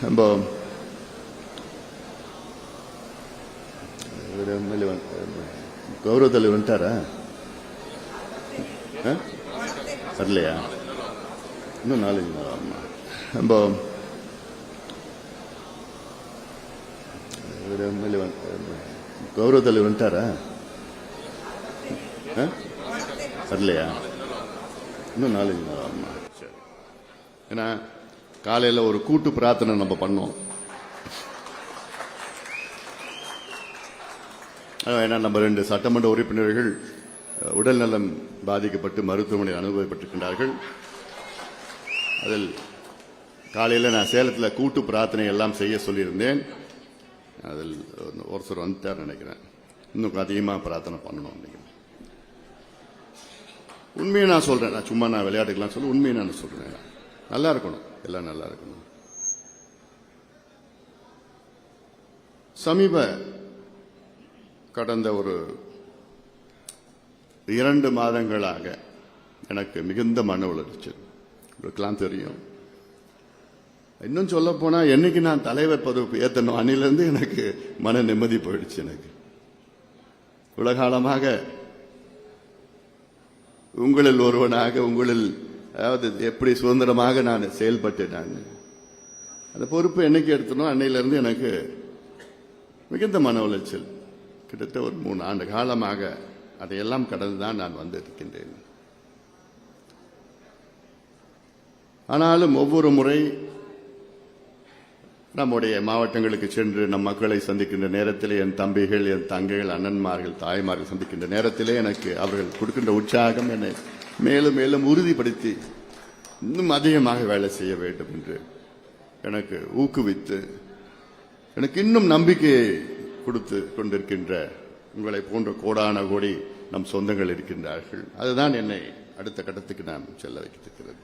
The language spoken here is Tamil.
நம்ம கௌரவ தலைவர் வந்துட்டாரா? வரலையா? இன்னும் 4 நாள் ஆகுமா? நம்ம கௌரவ தலைவர் வந்துட்டாரா? வரலையா? இன்னும் 4 நாள் ஆகுமா? சரி. ஏன்னா காலையில் ஒரு கூட்டு பிரார்த்தனை நம்ம பண்ணோம். ஏன்னா நம்ம 2 சட்டமன்ற உறுப்பினர்கள் உடல் நலம் பாதிக்கப்பட்டு மருத்துவமனையில் அனுபவப்பட்டிருக்கின்றார்கள். அதில் காலையில் நான் சேலத்தில் கூட்டு பிரார்த்தனை எல்லாம் செய்ய சொல்லியிருந்தேன். அதில் ஒருத்தர் வந்துட்டார் நினைக்கிறேன். இன்னும் அதிகமாக பிரார்த்தனை பண்ணணும் நினைக்கிறேன். உண்மையை நான் சொல்றேன். நான் சும்மா விளையாட்டுக்கெல்லாம் சொல்ல, உண்மையை நான் சொல்றேன். நல்லா இருக்கணும், எல்லாம் நல்லா இருக்கணும். கடந்த ஒரு 2 மாதங்களாக எனக்கு மிகுந்த மன உளைச்சல். உங்களுக்கெல்லாம் தெரியும். இன்னும் சொல்ல போனா என்னைக்கு நான் தலைவர் பதவி ஏற்றணும் அன்னிலிருந்து எனக்கு மன நிம்மதி போயிடுச்சு. எனக்கு உலகாலமாக உங்களில் ஒருவனாக, உங்களில் அதாவது எப்படி சுதந்திரமாக நான் செயல்பட்டேன். நான் அந்த பொறுப்பு என்னைக்கு எடுத்தனோ அன்னையிலிருந்து எனக்கு மிகுந்த மன உளைச்சல். கிட்டத்தட்ட ஒரு 3 ஆண்டு காலமாக அதையெல்லாம் கடந்துதான் நான் வந்திருக்கின்றேன். ஆனாலும் ஒவ்வொரு முறை நம்முடைய மாவட்டங்களுக்கு சென்று நம் மக்களை சந்திக்கின்ற நேரத்திலே, என் தம்பிகள், என் தங்கைகள், அண்ணன்மார்கள், தாய்மார்கள் சந்திக்கின்ற நேரத்திலே எனக்கு அவர்கள் கொடுக்கின்ற உற்சாகம் என்னை மேலும் மேலும் உறுதிப்படுத்தி இன்னும் அதிகமாக வேலை செய்ய வேண்டும் என்று எனக்கு ஊக்குவித்து எனக்கு இன்னும் நம்பிக்கையை கொடுத்து கொண்டிருக்கின்ற உங்களை போன்ற கோடான கோடி நம் சொந்தங்கள் இருக்கின்றார்கள். அதுதான் என்னை அடுத்த கட்டத்துக்கு நான் செல்ல வைத்திருக்கிறது.